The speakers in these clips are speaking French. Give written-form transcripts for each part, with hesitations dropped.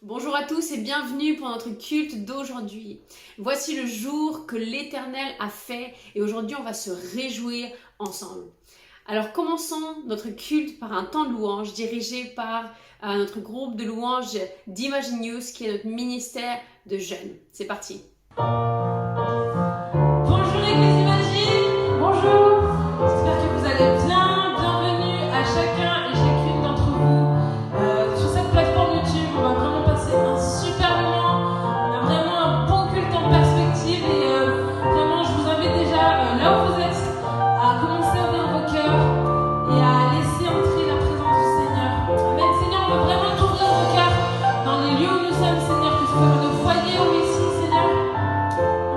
Bonjour à tous et bienvenue pour notre culte d'aujourd'hui. Voici le jour que l'Éternel a fait et aujourd'hui on va se réjouir ensemble. Alors commençons notre culte par un temps de louange dirigé par notre groupe de louanges d'Imagine News qui est notre ministère de jeunes. C'est parti. Bonjour Église Imagine, bonjour, j'espère que vous allez bien, bienvenue à chacun et chacune d'entre vous sur cette plateforme YouTube. On va vraiment passer un super moment, on a vraiment un bon culte en perspective et vraiment je vous invite déjà là où vous êtes à commencer à ouvrir vos cœurs et à laisser entrer la présence du Seigneur. Amen. Seigneur, on veut vraiment ouvrir vos cœurs dans les lieux où nous sommes, Seigneur, que ce soit dans nos foyers ou ici, Seigneur. On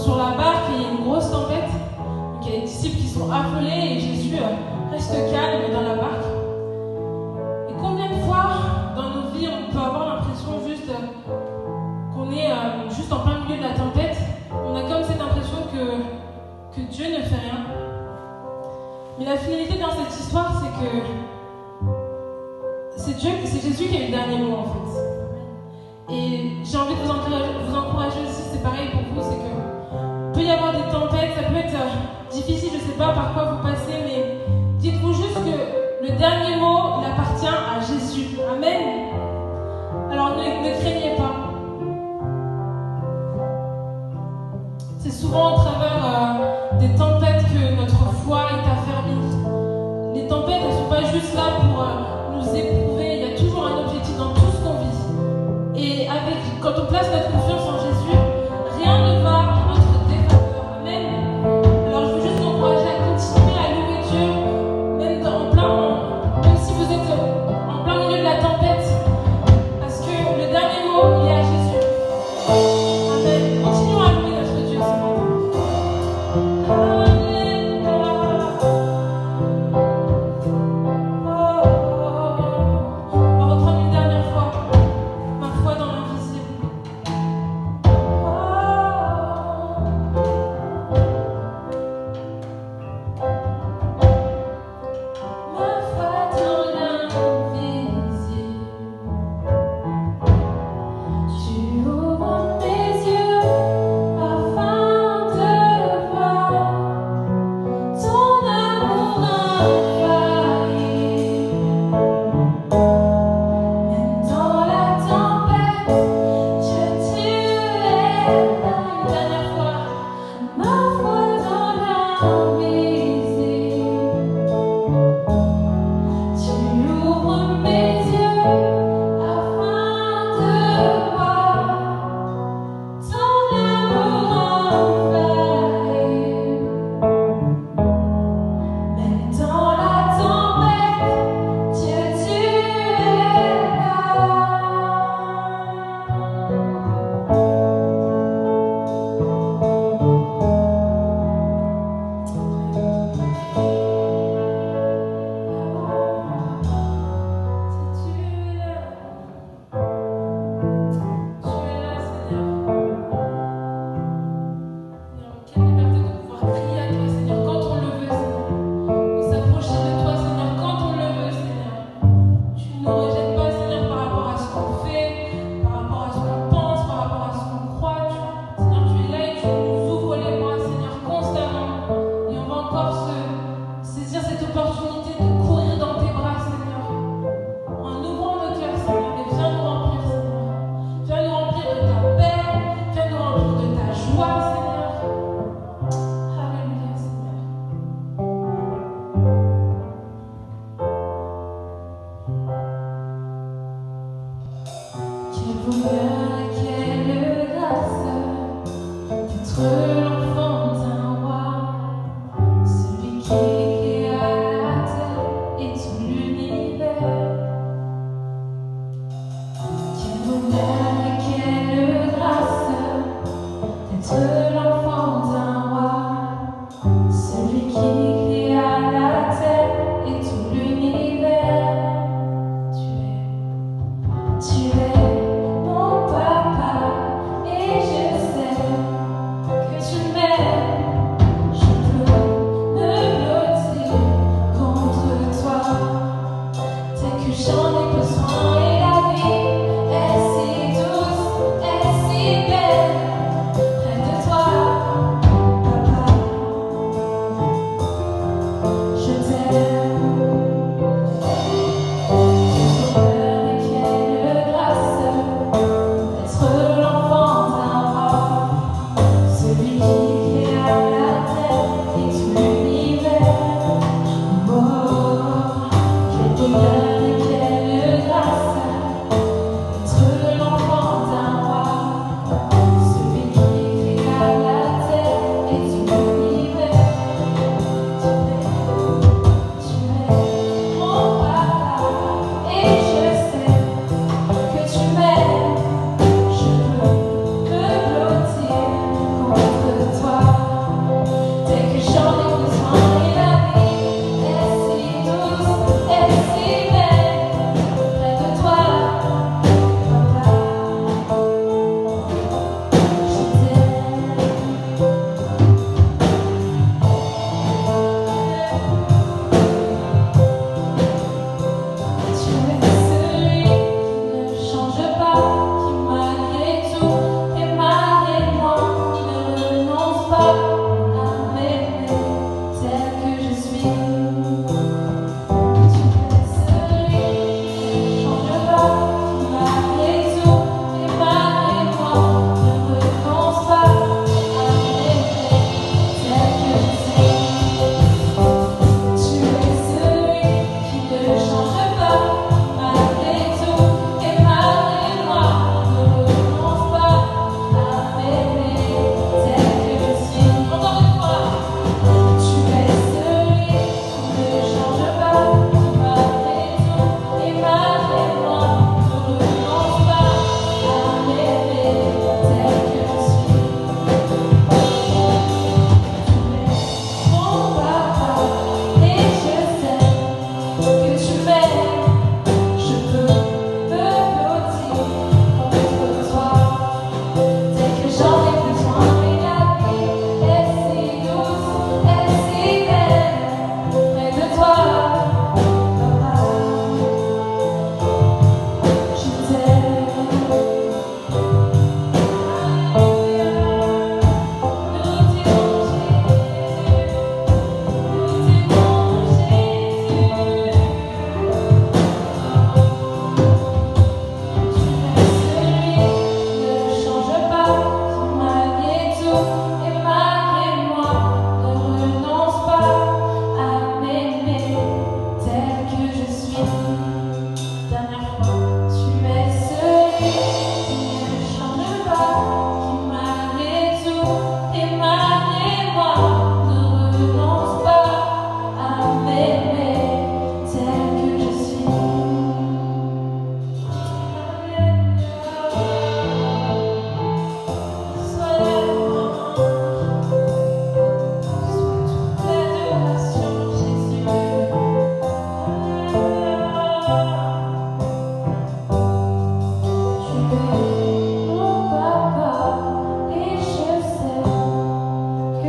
sur la barque et il y a une grosse tempête. Donc il y a les disciples qui sont affolés et Jésus reste calme dans la barque. Et combien de fois dans nos vies on peut avoir l'impression juste qu'on est juste en plein milieu de la tempête, on a comme cette impression que Dieu ne fait rien. Mais la finalité dans cette histoire, c'est que c'est Jésus qui a eu le dernier mot en fait. Et j'ai envie de vous encourager aussi, c'est pareil pour vous, c'est que peut y avoir des tempêtes, ça peut être difficile, je ne sais pas par quoi vous passez, mais dites-vous juste que le dernier mot, il appartient à Jésus. Amen. Alors ne craignez pas. C'est souvent au travers des tempêtes que notre foi est affermie. Les tempêtes ne sont pas juste là pour nous éprouver, il y a toujours un objectif dans tout ce qu'on vit. Et quand on place notre confiance en Jésus, rien ne va en notre défaveur. Amen. Alors je veux juste vous encourager à continuer à louer Dieu, même si vous êtes en plein milieu de la tempête, parce que le dernier mot, il est à Jésus. Amen. Continuons à louer notre Dieu ce matin.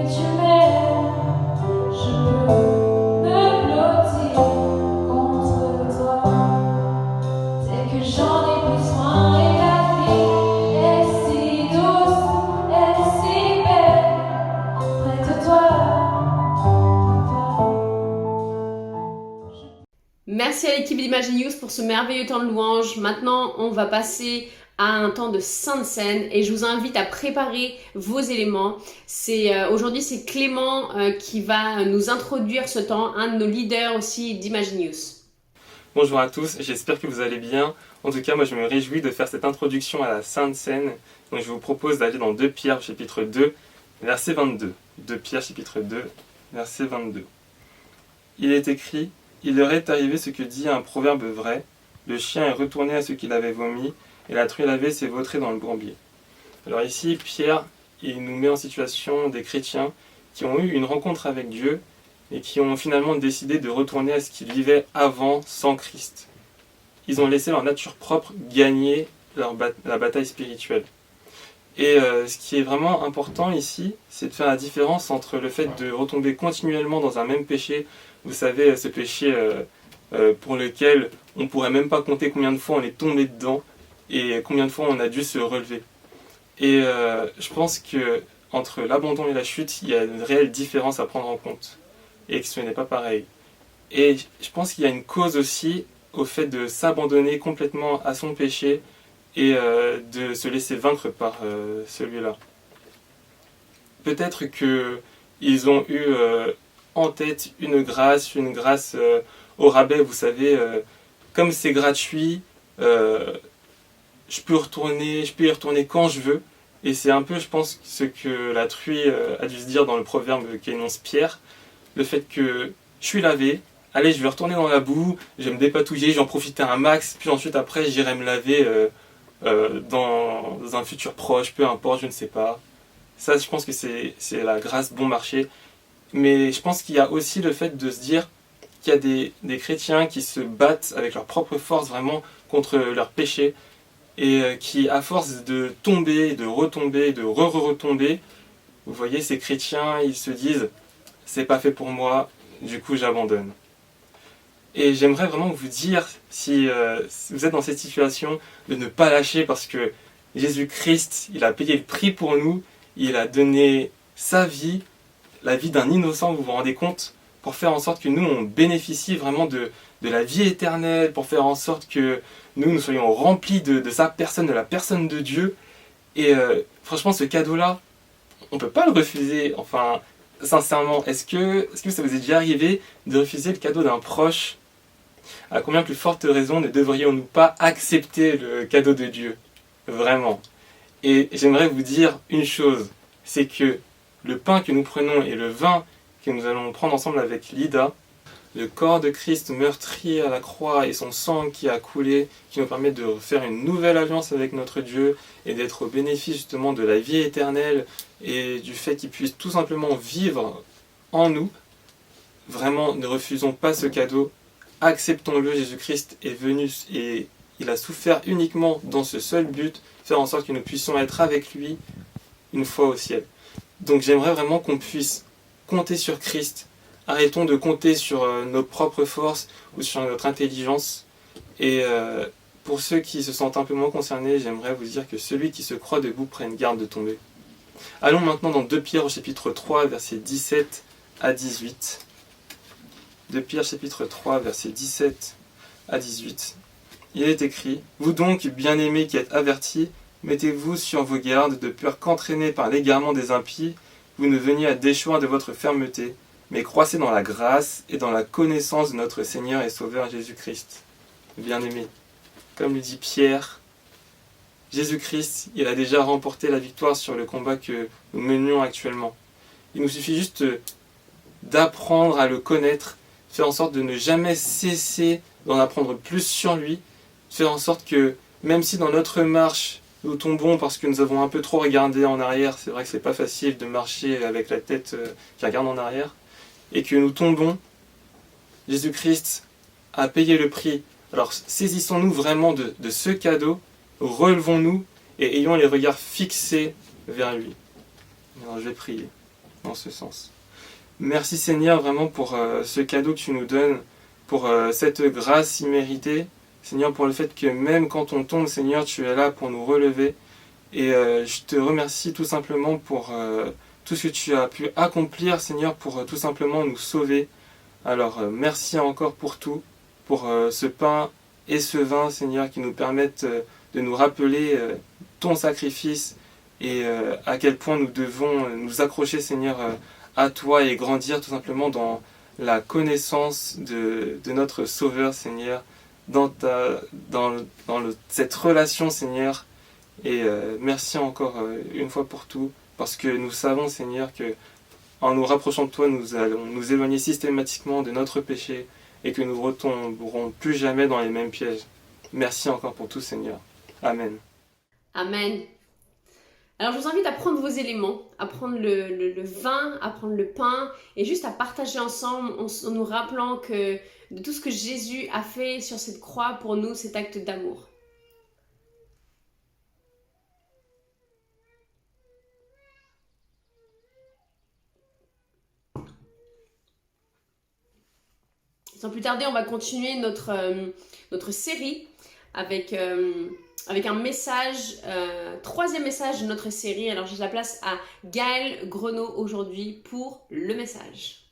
tu m'aimes, je peux me blottir contre toi. C'est que j'en ai besoin et la vie est si douce, est si belle près de toi. Merci à l'équipe d'Imaginius pour ce merveilleux temps de louange. Maintenant, on va passer à un temps de Sainte Seine et je vous invite à préparer vos éléments. Aujourd'hui, c'est Clément qui va nous introduire ce temps, un de nos leaders aussi d'Imaginius. Bonjour à tous, j'espère que vous allez bien. En tout cas, moi je me réjouis de faire cette introduction à la Sainte Seine. Donc je vous propose d'aller dans 2 Pierre chapitre 2, verset 22. 2 Pierre chapitre 2, verset 22. Il est écrit: il leur est arrivé ce que dit un proverbe vrai, le chien est retourné à ce qu'il avait vomi, et la truie lavée s'est vautrée dans le bourbier. Alors ici, Pierre, il nous met en situation des chrétiens qui ont eu une rencontre avec Dieu et qui ont finalement décidé de retourner à ce qu'ils vivaient avant, sans Christ. Ils ont laissé leur nature propre gagner la bataille spirituelle. Et ce qui est vraiment important ici, c'est de faire la différence entre le fait de retomber continuellement dans un même péché, vous savez, ce péché pour lequel on ne pourrait même pas compter combien de fois on est tombé dedans et combien de fois on a dû se relever. Et je pense que entre l'abandon et la chute, il y a une réelle différence à prendre en compte et que ce n'est pas pareil. Et je pense qu'il y a une cause aussi au fait de s'abandonner complètement à son péché et de se laisser vaincre par celui-là. Peut-être qu'ils ont eu en tête une grâce au rabais, vous savez, comme c'est gratuit, je peux y retourner quand je veux. Et c'est un peu, je pense, ce que la truie a dû se dire dans le proverbe qu'énonce Pierre, le fait que je suis lavé, allez, je vais retourner dans la boue, je vais me dépatouiller, je vais en profiter un max, puis ensuite après j'irai me laver dans un futur proche, peu importe, je ne sais pas. Ça, je pense que c'est la grâce bon marché. Mais je pense qu'il y a aussi le fait de se dire qu'il y a des chrétiens qui se battent avec leur propre force vraiment contre leur péché et qui, à force de tomber, de retomber, de re-retomber, vous voyez, ces chrétiens, ils se disent « c'est pas fait pour moi, du coup j'abandonne ». Et j'aimerais vraiment vous dire, si vous êtes dans cette situation, de ne pas lâcher parce que Jésus-Christ, il a payé le prix pour nous, il a donné sa vie, la vie d'un innocent, vous vous rendez compte, pour faire en sorte que nous, on bénéficie vraiment de la vie éternelle, pour faire en sorte que nous soyons remplis de sa personne, de la personne de Dieu. Et franchement, ce cadeau-là, on ne peut pas le refuser. Enfin, sincèrement, est-ce que ça vous est déjà arrivé de refuser le cadeau d'un proche? À combien plus forte raison ne devrions-nous pas accepter le cadeau de Dieu? Vraiment. Et j'aimerais vous dire une chose, c'est que le pain que nous prenons et le vin que nous allons prendre ensemble avec Lida, le corps de Christ meurtri à la croix et son sang qui a coulé, qui nous permet de faire une nouvelle alliance avec notre Dieu et d'être au bénéfice justement de la vie éternelle et du fait qu'il puisse tout simplement vivre en nous. Vraiment, ne refusons pas ce cadeau, acceptons-le. Jésus-Christ est venu et il a souffert uniquement dans ce seul but, faire en sorte que nous puissions être avec lui une fois au ciel. Donc j'aimerais vraiment qu'on puisse compter sur Christ. Arrêtons de compter sur nos propres forces ou sur notre intelligence. Et pour ceux qui se sentent un peu moins concernés, j'aimerais vous dire que celui qui se croit debout prenne garde de tomber. Allons maintenant dans 2 Pierre au chapitre 3, versets 17 à 18. 2 Pierre chapitre 3, versets 17 à 18. Il est écrit: « Vous donc, bien-aimés qui êtes avertis, mettez-vous sur vos gardes, de peur qu'entraînés par l'égarement des impies, vous ne veniez à déchoir de votre fermeté, mais croissez dans la grâce et dans la connaissance de notre Seigneur et Sauveur Jésus-Christ. » Bien-aimés, comme le dit Pierre, Jésus-Christ, il a déjà remporté la victoire sur le combat que nous menions actuellement. Il nous suffit juste d'apprendre à le connaître, faire en sorte de ne jamais cesser d'en apprendre plus sur lui, faire en sorte que, même si dans notre marche, nous tombons parce que nous avons un peu trop regardé en arrière, c'est vrai que c'est pas facile de marcher avec la tête qui regarde en arrière, et que nous tombons, Jésus-Christ a payé le prix. Alors saisissons-nous vraiment de ce cadeau, relevons-nous et ayons les regards fixés vers lui. Alors je vais prier. dans ce sens. Merci Seigneur vraiment pour ce cadeau que tu nous donnes, pour cette grâce imméritée. Seigneur, pour le fait que même quand on tombe, Seigneur, tu es là pour nous relever. Et je te remercie tout simplement pour tout ce que tu as pu accomplir, Seigneur, pour tout simplement nous sauver. Alors, merci encore pour tout, pour ce pain et ce vin, Seigneur, qui nous permettent de nous rappeler ton sacrifice et à quel point nous devons nous accrocher, Seigneur, à toi et grandir tout simplement dans la connaissance de notre Sauveur, Seigneur, dans cette relation, Seigneur. Et merci encore une fois pour tout, parce que nous savons, Seigneur, que en nous rapprochant de toi, nous allons nous éloigner systématiquement de notre péché et que nous ne retomberons plus jamais dans les mêmes pièges. Merci encore pour tout, Seigneur. Amen. Amen. Alors je vous invite à prendre vos éléments, à prendre le vin, à prendre le pain et juste à partager ensemble en nous rappelant que de tout ce que Jésus a fait sur cette croix pour nous, cet acte d'amour. Sans plus tarder, on va continuer notre série avec un message, troisième message de notre série. Alors, je la place à Gaël Grenot aujourd'hui pour le message.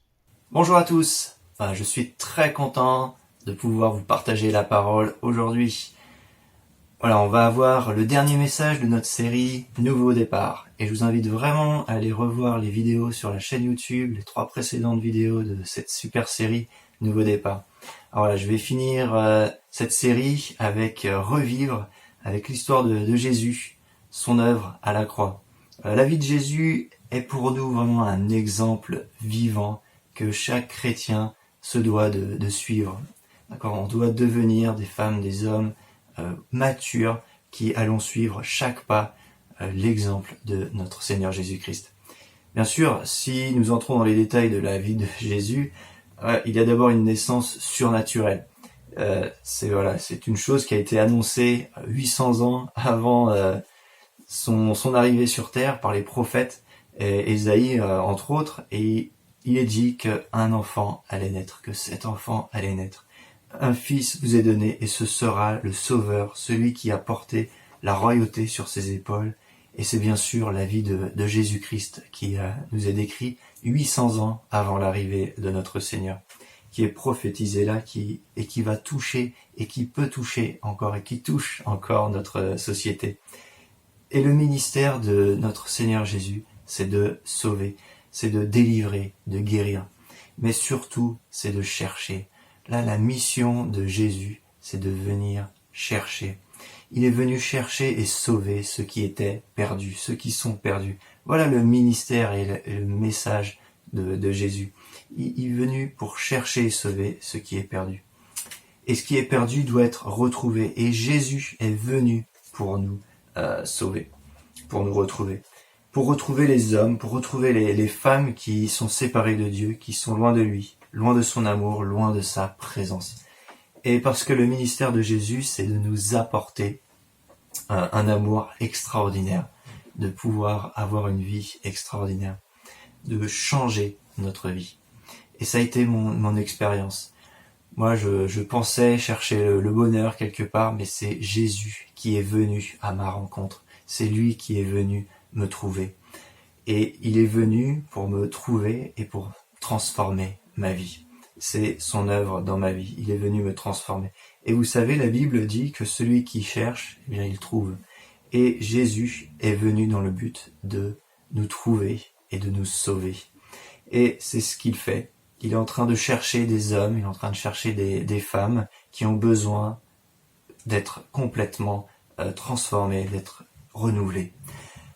Bonjour à tous, je suis très content de pouvoir vous partager la parole aujourd'hui. Voilà, on va avoir le dernier message de notre série Nouveau départ. Et je vous invite vraiment à aller revoir les vidéos sur la chaîne YouTube, les 3 précédentes vidéos de cette super série Nouveau départ. Alors voilà, je vais finir cette série avec revivre avec l'histoire de Jésus, son œuvre à la croix. La vie de Jésus est pour nous vraiment un exemple vivant que chaque chrétien se doit de suivre. D'accord, on doit devenir des femmes, des hommes matures qui allons suivre chaque pas l'exemple de notre Seigneur Jésus-Christ. Bien sûr, si nous entrons dans les détails de la vie de Jésus, il y a d'abord une naissance surnaturelle. C'est une chose qui a été annoncée 800 ans avant son arrivée sur terre par les prophètes, Ésaïe entre autres, et il est dit qu'un enfant allait naître, que cet enfant allait naître. Un fils vous est donné et ce sera le Sauveur, celui qui a porté la royauté sur ses épaules. Et c'est bien sûr la vie de Jésus-Christ qui nous est décrit 800 ans avant l'arrivée de notre Seigneur, qui est prophétisé là, qui va toucher et qui peut toucher encore et qui touche encore notre société. Et le ministère de notre Seigneur Jésus, c'est de sauver, c'est de délivrer, de guérir, mais surtout c'est de chercher. Là, la mission de Jésus, c'est de venir chercher. Il est venu chercher et sauver ceux qui étaient perdus, ceux qui sont perdus. Voilà le ministère et le message de Jésus. Il est venu pour chercher et sauver ce qui est perdu. Et ce qui est perdu doit être retrouvé. Et Jésus est venu pour nous sauver, pour nous retrouver. Pour retrouver les hommes, pour retrouver les femmes qui sont séparées de Dieu, qui sont loin de lui, loin de son amour, loin de sa présence. Et parce que le ministère de Jésus, c'est de nous apporter un amour extraordinaire, de pouvoir avoir une vie extraordinaire, de changer notre vie. Et ça a été mon expérience. Moi, je pensais chercher le bonheur quelque part, mais c'est Jésus qui est venu à ma rencontre. C'est lui qui est venu me trouver. Et il est venu pour me trouver et pour transformer ma vie. C'est son œuvre dans ma vie. Il est venu me transformer. Et vous savez, la Bible dit que celui qui cherche, eh bien, il trouve. Et Jésus est venu dans le but de nous trouver et de nous sauver. Et c'est ce qu'il fait. Il est en train de chercher des hommes, il est en train de chercher des femmes qui ont besoin d'être complètement transformées, d'être renouvelées.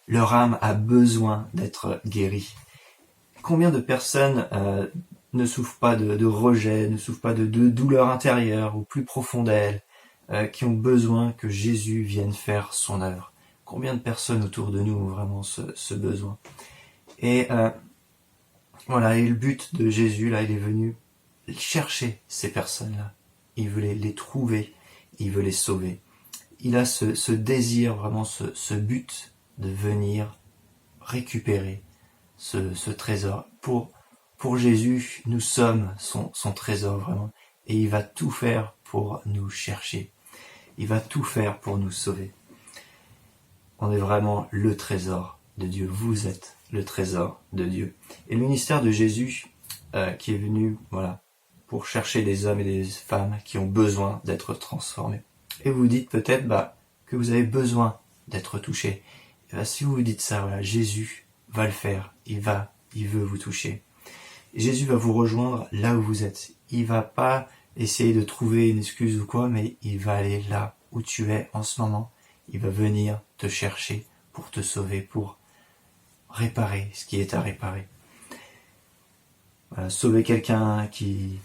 Leur âme a besoin d'être guérie. Combien de personnes ne souffrent pas de rejet, ne souffrent pas de douleur intérieure ou plus profonde à elles, qui ont besoin que Jésus vienne faire son œuvre. Combien de personnes autour de nous ont vraiment ce besoin. Et voilà, et le but de Jésus, là, il est venu chercher ces personnes-là. Il veut les trouver, il veut les sauver. Il a ce désir, vraiment ce but de venir récupérer, ce trésor. Pour Jésus, nous sommes son trésor vraiment. Et il va tout faire pour nous chercher. Il va tout faire pour nous sauver. On est vraiment le trésor de Dieu. Vous êtes le trésor de Dieu. Et le ministère de Jésus qui est venu pour chercher des hommes et des femmes qui ont besoin d'être transformés. Et vous dites peut-être que vous avez besoin d'être touché. Et si vous vous dites ça, Jésus va le faire. Il veut vous toucher. Et Jésus va vous rejoindre là où vous êtes. Il va pas essayer de trouver une excuse ou quoi, mais il va aller là où tu es en ce moment. Il va venir te chercher pour te sauver, pour réparer ce qui est à réparer. Sauver quelqu'un qui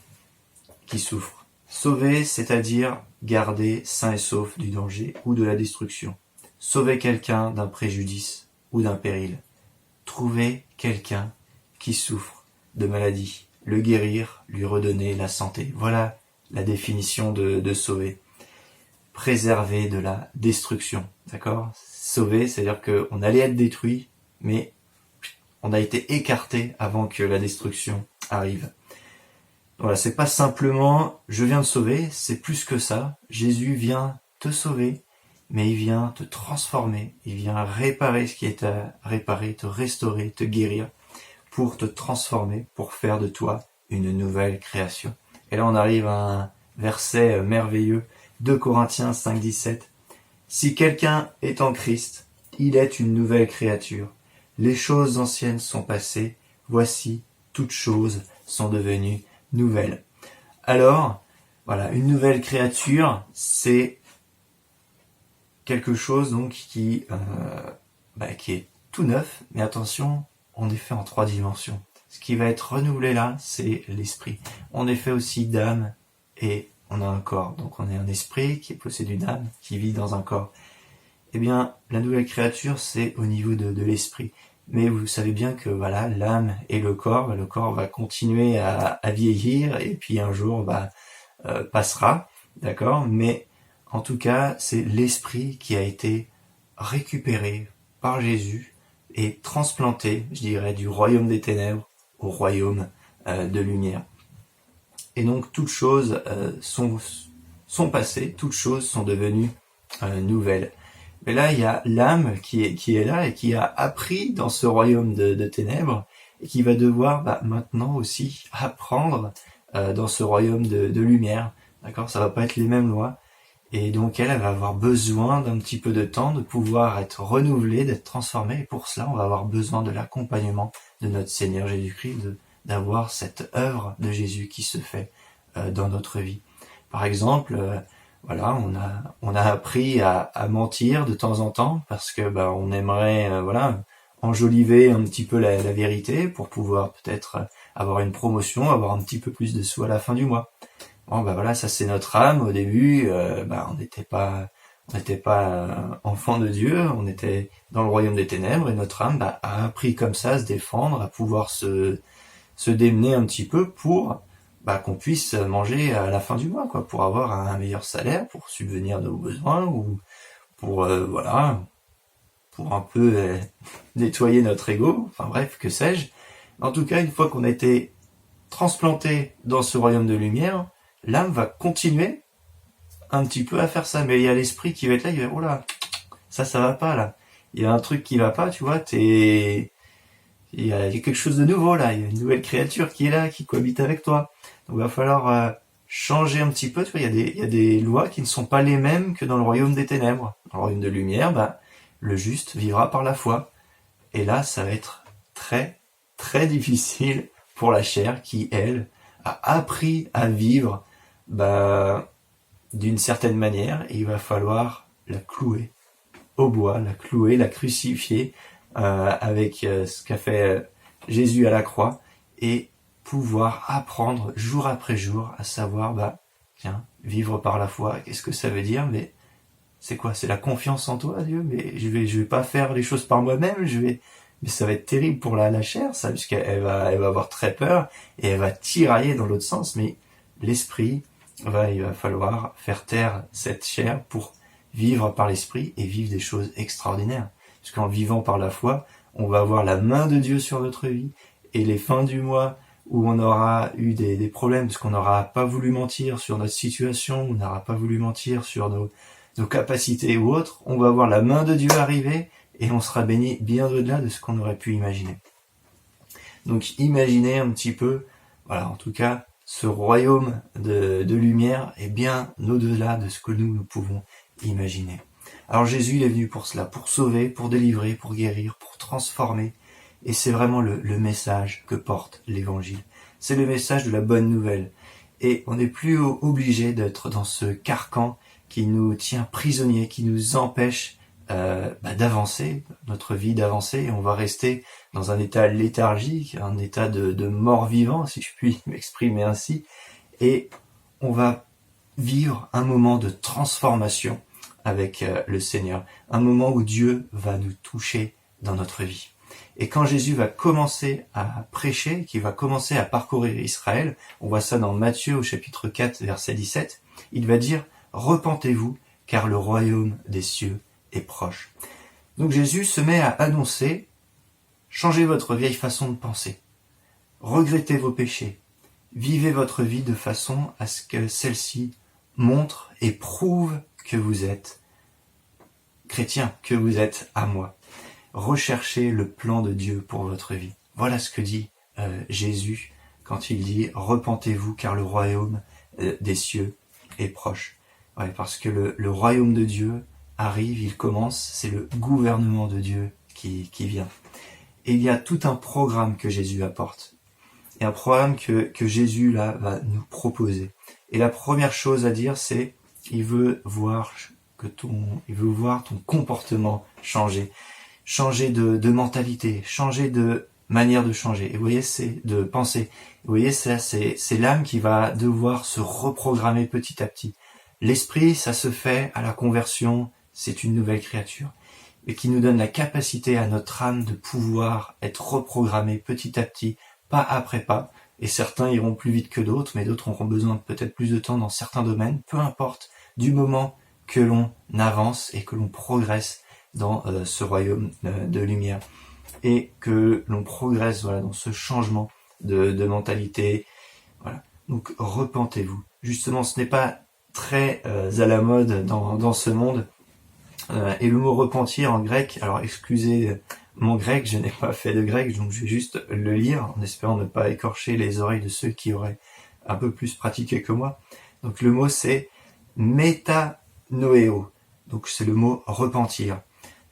souffre. Sauver, c'est-à-dire garder sain et sauf du danger ou de la destruction. Sauver quelqu'un d'un préjudice ou d'un péril. Trouver quelqu'un qui souffre de maladie. Le guérir, lui redonner la santé. Voilà la définition de sauver. Préserver de la destruction. D'accord ? Sauver, c'est-à-dire qu'on allait être détruit, mais on a été écarté avant que la destruction arrive. Voilà, c'est pas simplement je viens te sauver, c'est plus que ça. Jésus vient te sauver, mais il vient te transformer, il vient réparer ce qui est à réparer, te restaurer, te guérir, pour te transformer, pour faire de toi une nouvelle création. Et là on arrive à un verset merveilleux, 2 Corinthiens 5,17. Si quelqu'un est en Christ, il est une nouvelle créature. Les choses anciennes sont passées, voici, toutes choses sont devenues nouvelles. Alors, voilà, une nouvelle créature, c'est quelque chose donc qui est tout neuf, mais attention, on est fait en 3 dimensions. Ce qui va être renouvelé là, c'est l'esprit. On est fait aussi d'âme et on a un corps. Donc on est un esprit qui possède une âme, qui vit dans un corps. Eh bien, la nouvelle créature, c'est au niveau de l'esprit. Mais vous savez bien que l'âme et le corps va continuer à vieillir et puis un jour passera, d'accord ? Mais en tout cas, c'est l'esprit qui a été récupéré par Jésus et transplanté, je dirais, du royaume des ténèbres au royaume de lumière. Et donc toutes choses sont passées, toutes choses sont devenues nouvelles. Mais là, il y a l'âme qui est là et qui a appris dans ce royaume de ténèbres et qui va devoir maintenant aussi apprendre dans ce royaume de lumière. D'accord ? Ça va pas être les mêmes lois. Et donc elle va avoir besoin d'un petit peu de temps de pouvoir être renouvelée, d'être transformée. Et pour cela, on va avoir besoin de l'accompagnement de notre Seigneur Jésus-Christ, d'avoir cette œuvre de Jésus qui se fait dans notre vie. Par exemple, on a appris à mentir de temps en temps parce que on aimerait enjoliver un petit peu la vérité pour pouvoir peut-être avoir une promotion, avoir un petit peu plus de sous à la fin du mois. Bon ça c'est notre âme. Au début, on n'était pas enfant de Dieu, on était dans le royaume des ténèbres et notre âme a appris comme ça à se défendre, à pouvoir se démener un petit peu pour qu'on puisse manger à la fin du mois, pour avoir un meilleur salaire, pour subvenir à nos besoins ou pour un peu nettoyer notre ego, enfin bref, que sais-je. En tout cas, une fois qu'on a été transplanté dans ce royaume de lumière, l'âme va continuer un petit peu à faire ça, mais il y a l'esprit qui va être là, il va dire, oh là, ça va pas là. Il y a un truc qui va pas, tu vois, il y a quelque chose de nouveau là, il y a une nouvelle créature qui est là, qui cohabite avec toi. Donc il va falloir changer un petit peu, tu vois, il y a des lois qui ne sont pas les mêmes que dans le royaume des ténèbres. Dans le royaume de lumière, le juste vivra par la foi. Et là, ça va être très, très difficile pour la chair qui, elle, a appris à vivre d'une certaine manière, et il va falloir la clouer au bois, la crucifier avec ce qu'a fait Jésus à la croix, et pouvoir apprendre jour après jour à savoir, vivre par la foi, qu'est-ce que ça veut dire? Mais c'est quoi? C'est la confiance en toi, Dieu? Mais je vais pas faire les choses par moi-même, mais ça va être terrible pour la chair, ça, puisqu'elle va avoir très peur, et elle va tirailler dans l'autre sens, mais l'esprit, il va falloir faire taire cette chair pour vivre par l'esprit et vivre des choses extraordinaires. Parce qu'en vivant par la foi, on va avoir la main de Dieu sur notre vie, et les fins du mois où on aura eu des problèmes, parce qu'on n'aura pas voulu mentir sur notre situation, on n'aura pas voulu mentir sur nos capacités ou autres, on va voir la main de Dieu arriver, et on sera béni bien au-delà de ce qu'on aurait pu imaginer. Donc imaginez un petit peu, voilà, en tout cas, ce royaume de lumière est bien au-delà de ce que nous pouvons imaginer. Alors Jésus, il est venu pour cela, pour sauver, pour délivrer, pour guérir, pour transformer. Et c'est vraiment le message que porte l'Évangile. C'est le message de la bonne nouvelle. Et on n'est plus obligé d'être dans ce carcan qui nous tient prisonniers, qui nous empêche d'avancer, notre vie d'avancer. Et on va rester dans un état léthargique, un état de mort-vivant, si je puis m'exprimer ainsi. Et on va vivre un moment de transformation avec le Seigneur. Un moment où Dieu va nous toucher dans notre vie. Et quand Jésus va commencer à prêcher, qu'il va commencer à parcourir Israël, on voit ça dans Matthieu au chapitre 4, verset 17, il va dire « Repentez-vous, car le royaume des cieux est proche ». Donc Jésus se met à annoncer « Changez votre vieille façon de penser, regrettez vos péchés, vivez votre vie de façon à ce que celle-ci montre et prouve que vous êtes chrétien, que vous êtes à moi. » Recherchez le plan de Dieu pour votre vie. Voilà ce que dit Jésus quand il dit « Repentez-vous car le royaume des cieux est proche ». Ouais, parce que le royaume de Dieu arrive, il commence, c'est le gouvernement de Dieu qui vient. Et il y a tout un programme que Jésus apporte. Et un programme que Jésus là va nous proposer. Et la première chose à dire, c'est il veut voir ton comportement changer. Changer de mentalité, changer de manière de changer. Et vous voyez, c'est de penser. Vous voyez, ça, c'est l'âme qui va devoir se reprogrammer petit à petit. L'esprit, ça se fait à la conversion, c'est une nouvelle créature. Et qui nous donne la capacité à notre âme de pouvoir être reprogrammée petit à petit, pas après pas. Et certains iront plus vite que d'autres, mais d'autres auront besoin de peut-être plus de temps dans certains domaines. Peu importe, du moment que l'on avance et que l'on progresse dans ce royaume de lumière et que l'on progresse dans ce changement de mentalité. Voilà. Donc repentez-vous. Justement, ce n'est pas très à la mode dans ce monde. Et le mot repentir en grec, alors excusez mon grec, je n'ai pas fait de grec, donc je vais juste le lire en espérant ne pas écorcher les oreilles de ceux qui auraient un peu plus pratiqué que moi. Donc le mot c'est métanoéo. Donc c'est le mot repentir.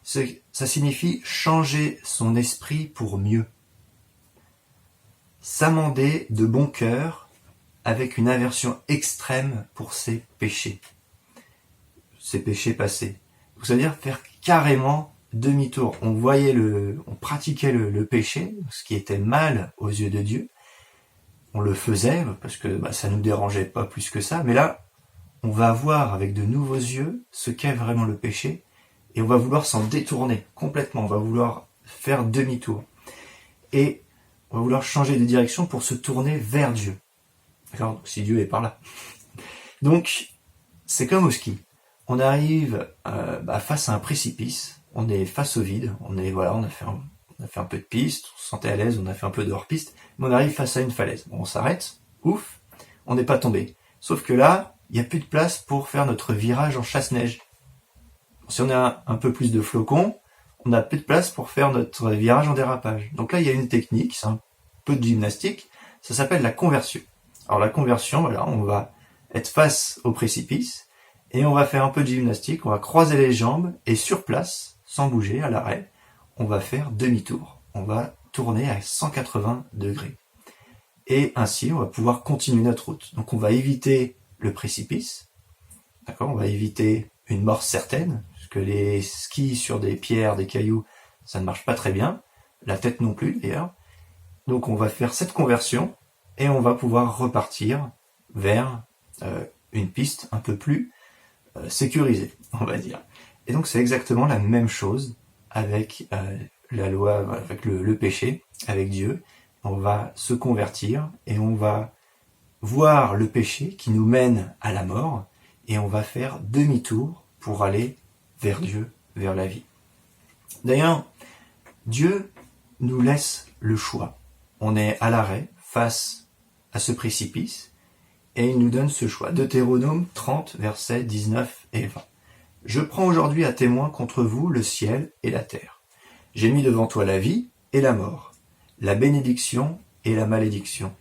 Ça signifie changer son esprit pour mieux. S'amender de bon cœur avec une aversion extrême pour ses péchés passés. Donc, ça veut dire faire carrément demi-tour. On pratiquait le péché, ce qui était mal aux yeux de Dieu. On le faisait parce que ça nous dérangeait pas plus que ça. Mais là, on va voir avec de nouveaux yeux ce qu'est vraiment le péché. Et on va vouloir s'en détourner complètement, on va vouloir faire demi-tour. Et on va vouloir changer de direction pour se tourner vers Dieu. D'accord ? Donc, si Dieu est par là. Donc, c'est comme au ski. On arrive face à un précipice, on est face au vide, on a fait un peu de piste, on se sentait à l'aise, on a fait un peu de hors-piste, mais on arrive face à une falaise. Bon, on s'arrête, ouf, on n'est pas tombé. Sauf que là, il n'y a plus de place pour faire notre virage en chasse-neige. Si on a un peu plus de flocons, on n'a plus de place pour faire notre virage en dérapage. Donc là, il y a une technique, c'est un peu de gymnastique, ça s'appelle la conversion. Alors la conversion, on va être face au précipice, et on va faire un peu de gymnastique, on va croiser les jambes, et sur place, sans bouger, à l'arrêt, on va faire demi-tour. On va tourner à 180 degrés. Et ainsi, on va pouvoir continuer notre route. Donc on va éviter le précipice, d'accord ? On va éviter une mort certaine, parce que les skis sur des pierres, des cailloux, ça ne marche pas très bien, la tête non plus d'ailleurs. Donc on va faire cette conversion, et on va pouvoir repartir vers une piste un peu plus sécurisée, on va dire. Et donc c'est exactement la même chose avec la loi, avec le péché, avec Dieu. On va se convertir, et on va voir le péché qui nous mène à la mort, et on va faire demi-tour pour aller vers Dieu, vers la vie. D'ailleurs, Dieu nous laisse le choix. On est à l'arrêt face à ce précipice et il nous donne ce choix. Deutéronome 30, versets 19 et 20. Je prends aujourd'hui à témoin contre vous le ciel et la terre. J'ai mis devant toi la vie et la mort, la bénédiction et la malédiction.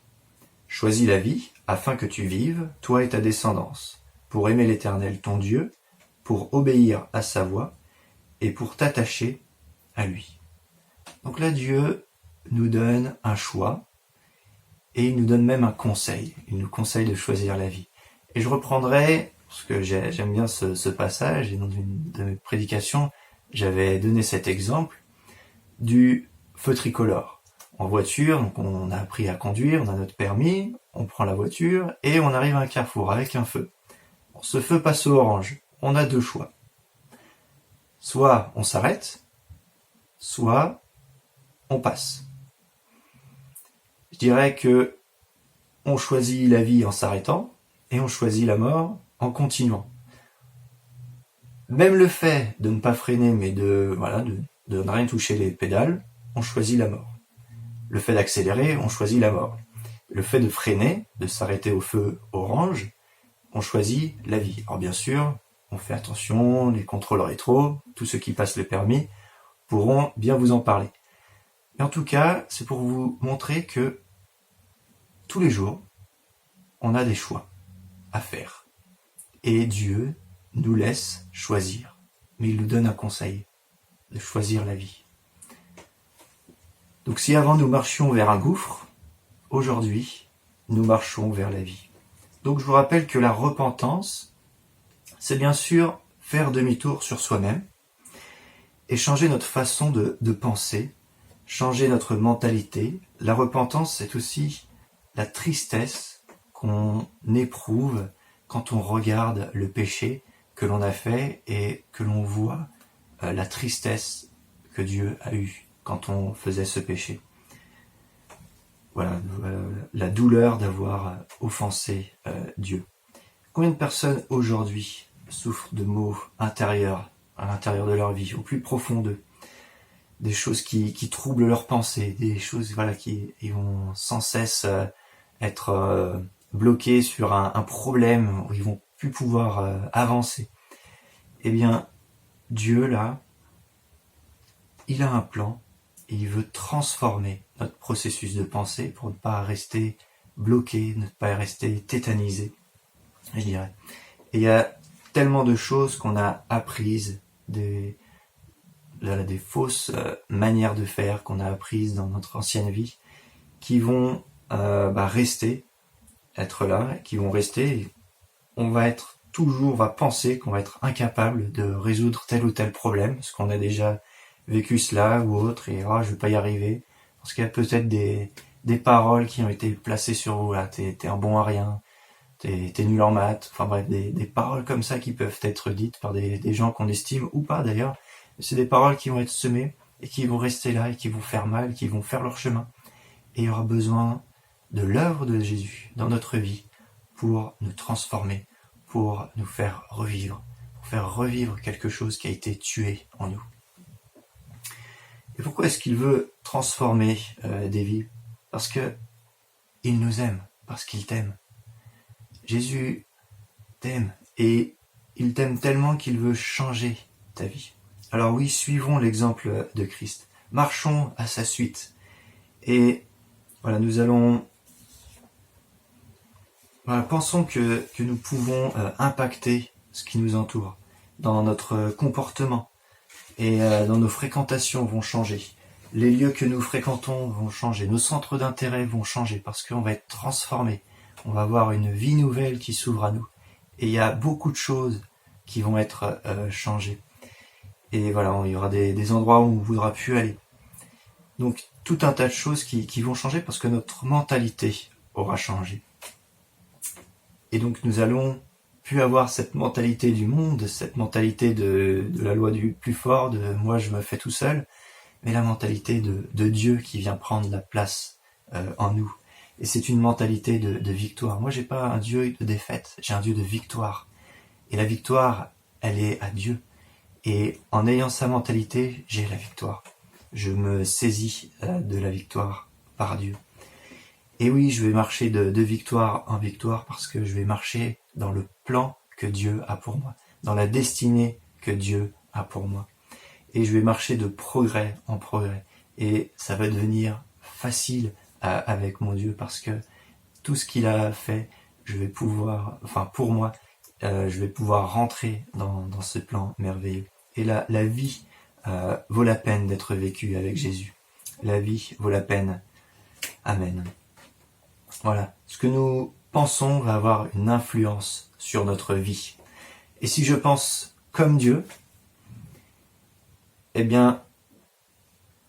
Choisis la vie afin que tu vives, toi et ta descendance, pour aimer l'Éternel ton Dieu, pour obéir à sa voix et pour t'attacher à lui. Donc là, Dieu nous donne un choix et il nous donne même un conseil. Il nous conseille de choisir la vie. Et je reprendrai, parce que j'aime bien ce passage, et dans une de mes prédications, j'avais donné cet exemple du feu tricolore. En voiture, donc on a appris à conduire, on a notre permis, on prend la voiture et on arrive à un carrefour avec un feu. Bon, ce feu passe au orange. On a deux choix. Soit on s'arrête, soit on passe. Je dirais que on choisit la vie en s'arrêtant et on choisit la mort en continuant. Même le fait de ne pas freiner mais de ne rien toucher les pédales, on choisit la mort. Le fait d'accélérer, on choisit la mort. Le fait de freiner, de s'arrêter au feu orange, on choisit la vie. Alors bien sûr, on fait attention, les contrôles rétro, tous ceux qui passent le permis pourront bien vous en parler. Mais en tout cas, c'est pour vous montrer que tous les jours, on a des choix à faire. Et Dieu nous laisse choisir. Mais il nous donne un conseil, de choisir la vie. Donc si avant nous marchions vers un gouffre, aujourd'hui, nous marchons vers la vie. Donc je vous rappelle que la repentance, c'est bien sûr faire demi-tour sur soi-même et changer notre façon de penser, changer notre mentalité. La repentance, c'est aussi la tristesse qu'on éprouve quand on regarde le péché que l'on a fait et que l'on voit la tristesse que Dieu a eue quand on faisait ce péché. Voilà, la douleur d'avoir offensé Dieu. Combien de personnes aujourd'hui souffrent de maux intérieurs à l'intérieur de leur vie, au plus profond d'eux, des choses qui troublent leurs pensées, des choses qui ils vont sans cesse être bloqués sur un problème où ils vont plus pouvoir avancer. Eh bien, Dieu là, il a un plan et il veut transformer notre processus de pensée pour ne pas rester bloqué, ne pas rester tétanisé, je dirais. Et il y a tellement de choses qu'on a apprises, des fausses manières de faire qu'on a apprises dans notre ancienne vie, qui vont rester, être là, qui vont rester. Et on va penser qu'on va être incapable de résoudre tel ou tel problème, parce qu'on a déjà vécu cela ou autre, et je vais pas y arriver, parce qu'il y a peut-être des paroles qui ont été placées sur vous, là, t'es un bon à rien, t'es nul en maths, enfin bref, des paroles comme ça qui peuvent être dites par des gens qu'on estime ou pas d'ailleurs. C'est des paroles qui vont être semées et qui vont rester là et qui vont faire mal, qui vont faire leur chemin. Et il y aura besoin de l'œuvre de Jésus dans notre vie pour nous transformer, pour nous faire revivre quelque chose qui a été tué en nous. Et pourquoi est-ce qu'il veut transformer des vies ? Parce que il nous aime, parce qu'il t'aime. Jésus t'aime et il t'aime tellement qu'il veut changer ta vie. Alors oui, suivons l'exemple de Christ. Marchons à sa suite. Et voilà, nous allons... pensons que nous pouvons impacter ce qui nous entoure dans notre comportement. Et dans nos fréquentations vont changer. Les lieux que nous fréquentons vont changer. Nos centres d'intérêt vont changer parce qu'on va être transformés. On va avoir une vie nouvelle qui s'ouvre à nous. Et il y a beaucoup de choses qui vont être changées. Et voilà, il y aura des endroits où on ne voudra plus aller. Donc tout un tas de choses qui vont changer parce que notre mentalité aura changé. Et donc nous allons plus avoir cette mentalité du monde, cette mentalité de la loi du plus fort, de moi je me fais tout seul, mais la mentalité de Dieu qui vient prendre la place en nous. Et c'est une mentalité de victoire. Moi j'ai pas un Dieu de défaite, j'ai un Dieu de victoire. Et la victoire, elle est à Dieu. Et en ayant sa mentalité, j'ai la victoire. je me saisis de la victoire par Dieu. Et oui, je vais marcher de victoire en victoire parce que je vais marcher dans le plan que Dieu a pour moi, dans la destinée que Dieu a pour moi. Et je vais marcher de progrès en progrès. Et ça va devenir facile avec mon Dieu parce que tout ce qu'il a fait, je vais pouvoir, pour moi, je vais pouvoir rentrer dans ce plan merveilleux. Et la vie vaut la peine d'être vécue avec Jésus. La vie vaut la peine. Amen. Voilà. Ce que nous pensons va avoir une influence sur notre vie. Et si je pense comme Dieu, eh bien,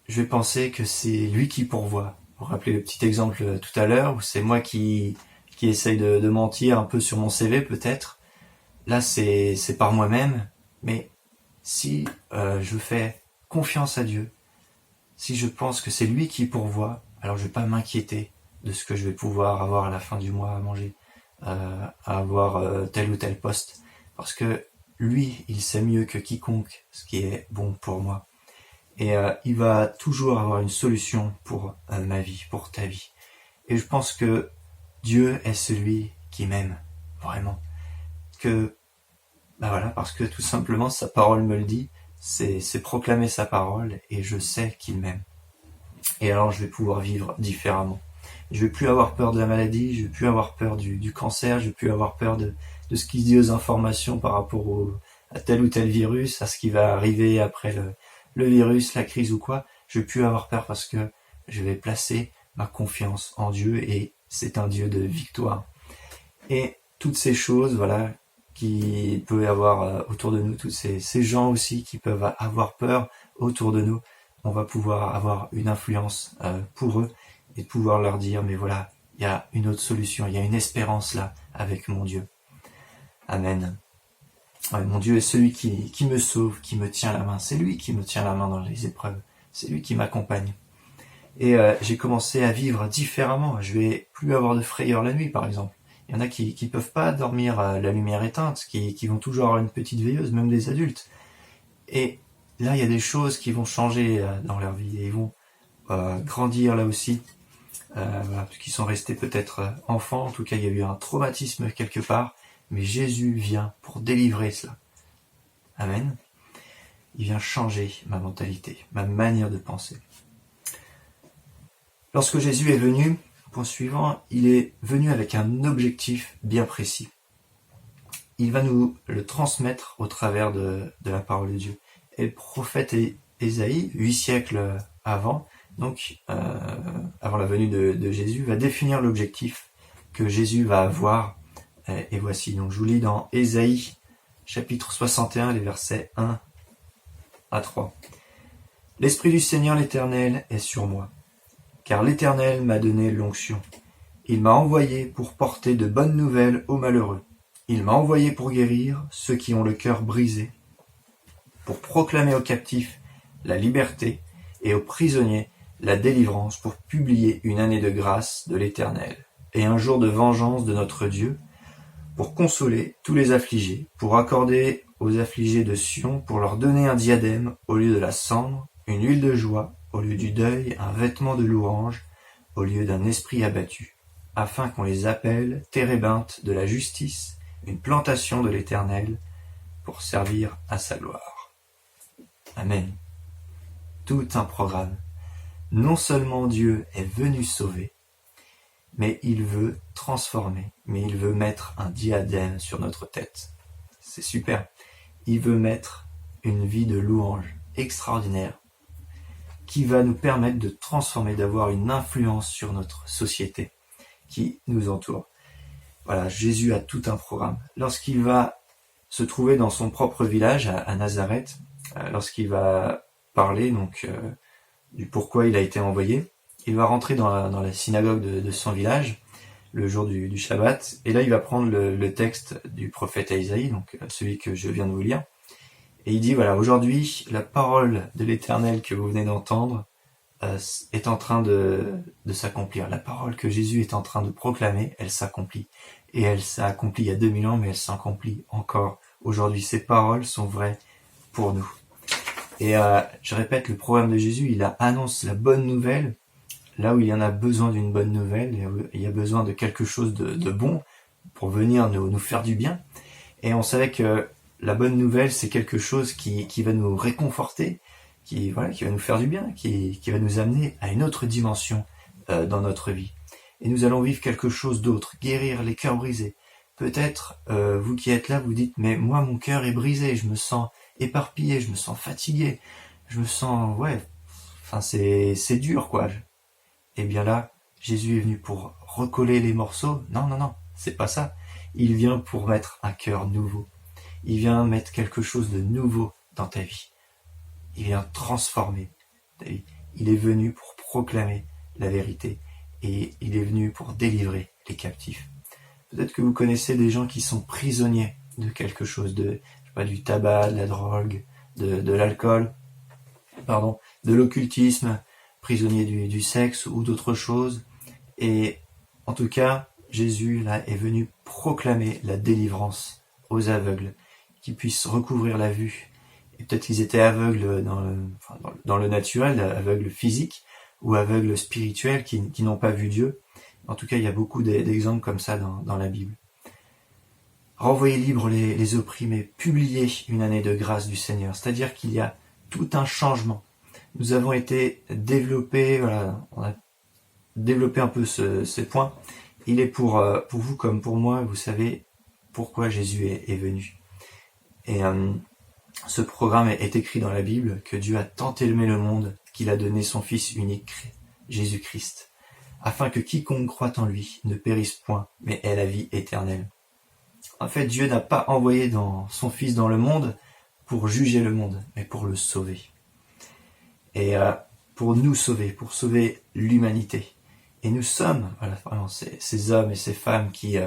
je vais penser que c'est lui qui pourvoit. Vous vous rappelez le petit exemple tout à l'heure où c'est moi qui essaye de mentir un peu sur mon CV peut-être. Là, c'est par moi-même. Mais si je fais confiance à Dieu, si je pense que c'est lui qui pourvoit, alors je vais pas m'inquiéter de ce que je vais pouvoir avoir à la fin du mois à manger, à avoir tel ou tel poste. Parce que lui, il sait mieux que quiconque ce qui est bon pour moi. Et il va toujours avoir une solution pour ma vie, pour ta vie. Et je pense que Dieu est celui qui m'aime, vraiment. Parce que tout simplement, sa parole me le dit, c'est proclamer sa parole, et je sais qu'il m'aime. Et alors je vais pouvoir vivre différemment. Je vais plus avoir peur de la maladie, je vais plus avoir peur du cancer, je vais plus avoir peur de ce qui se dit aux informations par rapport à tel ou tel virus, à ce qui va arriver après le virus, la crise ou quoi. Je vais plus avoir peur parce que je vais placer ma confiance en Dieu et c'est un Dieu de victoire. Et toutes ces choses, voilà, qui peut y avoir autour de nous, tous ces gens aussi qui peuvent avoir peur autour de nous, on va pouvoir avoir une influence pour eux et pouvoir leur dire, mais voilà, il y a une autre solution, il y a une espérance là avec mon Dieu. Amen. Ouais, mon Dieu est celui qui me sauve, qui me tient la main. C'est lui qui me tient la main dans les épreuves. C'est lui qui m'accompagne. Et j'ai commencé à vivre différemment. Je vais plus avoir de frayeur la nuit, par exemple. Il y en a qui peuvent pas dormir à la lumière éteinte, qui vont toujours avoir une petite veilleuse, même des adultes. Et là, il y a des choses qui vont changer dans leur vie et ils vont grandir là aussi. Parce qu'ils sont restés peut-être enfants. En tout cas, il y a eu un traumatisme quelque part. Mais Jésus vient pour délivrer cela. Amen. Il vient changer ma mentalité, ma manière de penser. Lorsque Jésus est venu, point suivant, il est venu avec un objectif bien précis. Il va nous le transmettre au travers de la parole de Dieu. Et le prophète Ésaïe, 8 siècles avant, donc avant la venue de Jésus, va définir l'objectif que Jésus va avoir. Et voici, donc je vous lis dans Ésaïe, chapitre 61, les versets 1 à 3. « L'Esprit du Seigneur l'Éternel est sur moi, car l'Éternel m'a donné l'onction. Il m'a envoyé pour porter de bonnes nouvelles aux malheureux. Il m'a envoyé pour guérir ceux qui ont le cœur brisé, pour proclamer aux captifs la liberté et aux prisonniers la délivrance, pour publier une année de grâce de l'Éternel et un jour de vengeance de notre Dieu, pour consoler tous les affligés, pour accorder aux affligés de Sion, pour leur donner un diadème au lieu de la cendre, une huile de joie au lieu du deuil, un vêtement de louange au lieu d'un esprit abattu, afin qu'on les appelle térébinthes de la justice, une plantation de l'Éternel, pour servir à sa gloire. » Amen. Tout un programme. Non seulement Dieu est venu sauver, mais il veut transformer, mais il veut mettre un diadème sur notre tête. C'est super. Il veut mettre une vie de louange extraordinaire qui va nous permettre de transformer, d'avoir une influence sur notre société qui nous entoure. Voilà, Jésus a tout un programme. Lorsqu'il va se trouver dans son propre village, à Nazareth, lorsqu'il va parler du pourquoi il a été envoyé, il va rentrer dans la synagogue de son village, le jour du Shabbat, et là il va prendre le texte du prophète Ésaïe, donc celui que je viens de vous lire, et il dit, voilà, aujourd'hui, la parole de l'Éternel que vous venez d'entendre est en train de s'accomplir. La parole que Jésus est en train de proclamer, elle s'accomplit. Et elle s'est accomplie il y a 2000 ans, mais elle s'accomplit encore aujourd'hui. Ces paroles sont vraies pour nous. Et je répète, le programme de Jésus, il annonce la bonne nouvelle là où il y en a besoin d'une bonne nouvelle, et où il y a besoin de quelque chose de bon pour venir nous faire du bien. Et on savait que la bonne nouvelle, c'est quelque chose qui va nous réconforter, qui va nous faire du bien, qui va nous amener à une autre dimension dans notre vie. Et nous allons vivre quelque chose d'autre, guérir les cœurs brisés. Peut-être, vous qui êtes là, vous dites, mais moi, mon cœur est brisé, je me sens éparpillé, je me sens fatigué, je me sens, c'est dur, quoi. Et bien là, Jésus est venu pour recoller les morceaux. Non, c'est pas ça. Il vient pour mettre un cœur nouveau. Il vient mettre quelque chose de nouveau dans ta vie. Il vient transformer ta vie. Il est venu pour proclamer la vérité. Et il est venu pour délivrer les captifs. Peut-être que vous connaissez des gens qui sont prisonniers de quelque chose, du tabac, de la drogue, de l'alcool, de l'occultisme, prisonniers du sexe ou d'autres choses. Et en tout cas, Jésus là est venu proclamer la délivrance aux aveugles, qu'ils puissent recouvrir la vue. Et peut-être qu'ils étaient aveugles dans le naturel, aveugles physiques ou aveugles spirituels qui n'ont pas vu Dieu. En tout cas, il y a beaucoup d'exemples comme ça dans la Bible. Renvoyer libre les opprimés, publier une année de grâce du Seigneur, c'est-à-dire qu'il y a tout un changement. Nous avons été développés, on a développé un peu ce point. Il est pour vous comme pour moi, vous savez pourquoi Jésus est venu. Et ce programme est écrit dans la Bible, que Dieu a tant aimé le monde qu'il a donné son Fils unique, Jésus-Christ, afin que quiconque croit en lui ne périsse point, mais ait la vie éternelle. En fait, Dieu n'a pas envoyé son Fils dans le monde pour juger le monde, mais pour le sauver. Et pour nous sauver, pour sauver l'humanité. Et nous sommes vraiment ces hommes et ces femmes qui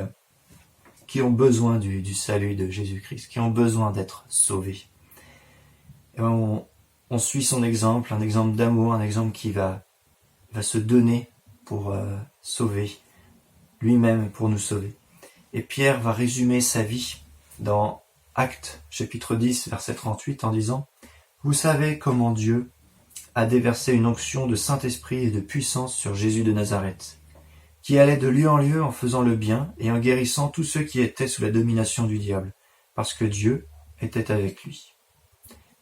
ont besoin du salut de Jésus-Christ, qui ont besoin d'être sauvés. Et on suit son exemple, un exemple d'amour, un exemple qui va se donner pour sauver, lui-même pour nous sauver. Et Pierre va résumer sa vie dans Actes, chapitre 10, verset 38, en disant « Vous savez comment Dieu a déversé une onction de Saint-Esprit et de puissance sur Jésus de Nazareth, qui allait de lieu en lieu en faisant le bien et en guérissant tous ceux qui étaient sous la domination du diable, parce que Dieu était avec lui. »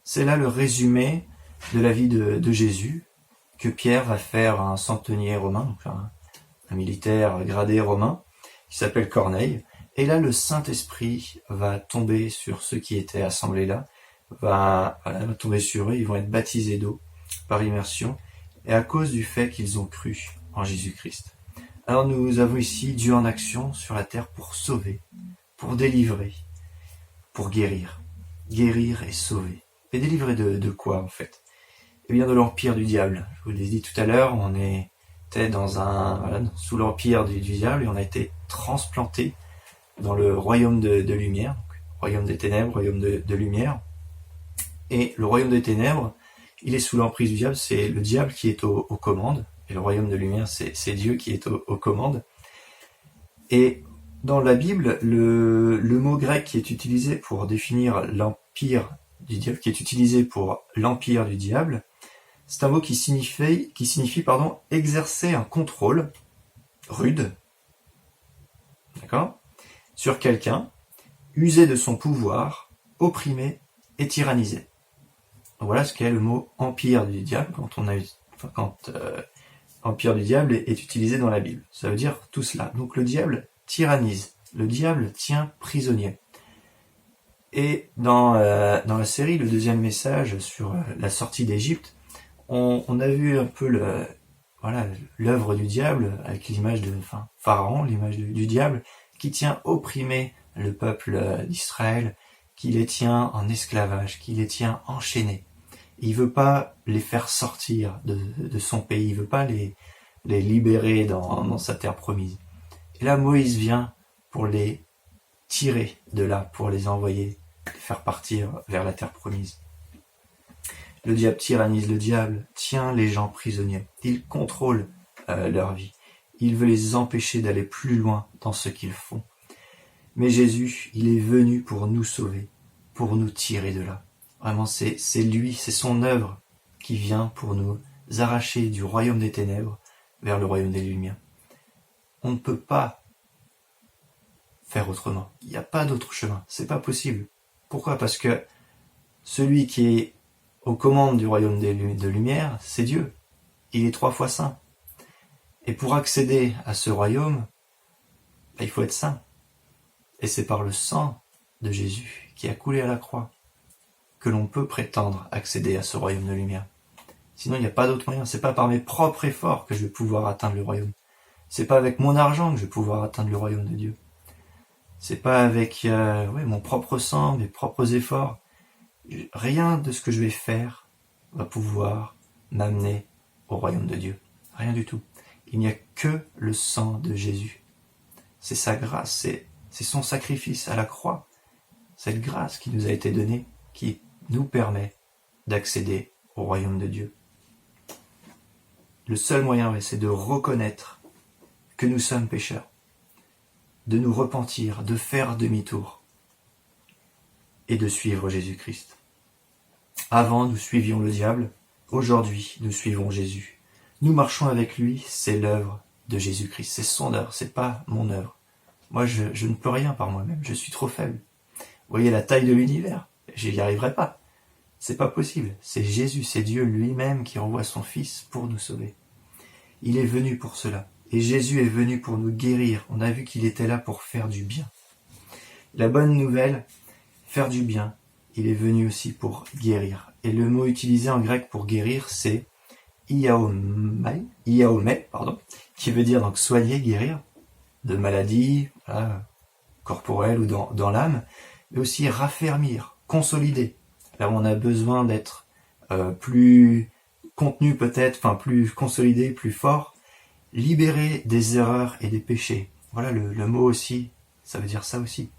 C'est là le résumé de la vie de Jésus que Pierre va faire à un centenier romain, donc un militaire gradé romain, qui s'appelle Corneille. Et là, le Saint-Esprit va tomber sur ceux qui étaient assemblés là, va tomber sur eux, ils vont être baptisés d'eau par immersion, et à cause du fait qu'ils ont cru en Jésus-Christ. Alors nous avons ici Dieu en action sur la terre pour sauver, pour délivrer, pour guérir et sauver. Et délivrer de quoi en fait? Eh bien de l'empire du diable. Je vous l'ai dit tout à l'heure, on était sous l'empire du diable et on a été transplanté dans le royaume de lumière, donc, royaume des ténèbres, royaume de lumière. Et le royaume des ténèbres, il est sous l'emprise du diable, c'est le diable qui est aux commandes, et le royaume de lumière, c'est Dieu qui est aux commandes. Et dans la Bible, le mot grec qui est utilisé pour définir l'empire du diable, qui est utilisé pour l'empire du diable, c'est un mot qui signifie exercer un contrôle rude, d'accord, sur quelqu'un, user de son pouvoir, opprimer et tyranniser. Voilà ce qu'est le mot empire du diable quand empire du diable est utilisé dans la Bible. Ça veut dire tout cela. Donc le diable tyrannise, le diable tient prisonnier. Et dans la série, le deuxième message sur la sortie d'Égypte, on a vu un peu l'œuvre du diable avec l'image de Pharaon, l'image du diable, qui tient opprimé le peuple d'Israël, qui les tient en esclavage, qui les tient enchaînés. Il veut pas les faire sortir de son pays, il veut pas les libérer dans sa terre promise. Et là, Moïse vient pour les tirer de là, pour les envoyer, les faire partir vers la terre promise. Le diable tyrannise, le diable tient les gens prisonniers. Il contrôle leur vie. Il veut les empêcher d'aller plus loin dans ce qu'ils font. Mais Jésus, il est venu pour nous sauver, pour nous tirer de là. Vraiment, c'est lui, c'est son œuvre qui vient pour nous arracher du royaume des ténèbres vers le royaume des lumières. On ne peut pas faire autrement. Il n'y a pas d'autre chemin. C'est pas possible. Pourquoi ? Parce que celui qui est aux commandes du royaume de lumière, c'est Dieu. Il est 3 fois saint. Et pour accéder à ce royaume, il faut être saint. Et c'est par le sang de Jésus qui a coulé à la croix que l'on peut prétendre accéder à ce royaume de lumière. Sinon, il n'y a pas d'autre moyen. C'est pas par mes propres efforts que je vais pouvoir atteindre le royaume. C'est pas avec mon argent que je vais pouvoir atteindre le royaume de Dieu. C'est pas avec mon propre sang, mes propres efforts. Rien de ce que je vais faire va pouvoir m'amener au royaume de Dieu. Rien du tout. Il n'y a que le sang de Jésus. C'est sa grâce, c'est son sacrifice à la croix. Cette grâce qui nous a été donnée, qui nous permet d'accéder au royaume de Dieu. Le seul moyen, c'est de reconnaître que nous sommes pécheurs, de nous repentir, de faire demi-tour et de suivre Jésus-Christ. Avant, nous suivions le diable. Aujourd'hui, nous suivons Jésus. Nous marchons avec lui, c'est l'œuvre de Jésus-Christ. C'est son œuvre, c'est pas mon œuvre. Moi, je ne peux rien par moi-même, je suis trop faible. Vous voyez la taille de l'univers, j'y arriverai pas. C'est pas possible. C'est Jésus, c'est Dieu lui-même qui envoie son Fils pour nous sauver. Il est venu pour cela. Et Jésus est venu pour nous guérir. On a vu qu'il était là pour faire du bien. La bonne nouvelle, faire du bien, il est venu aussi pour guérir. Et le mot utilisé en grec pour guérir, c'est iaomai, qui veut dire donc soigner, guérir, de maladies corporelles ou dans l'âme, mais aussi raffermir, consolider. Là où on a besoin d'être plus contenu peut-être, plus consolidé, plus fort, libérer des erreurs et des péchés. Voilà le mot aussi, ça veut dire ça aussi.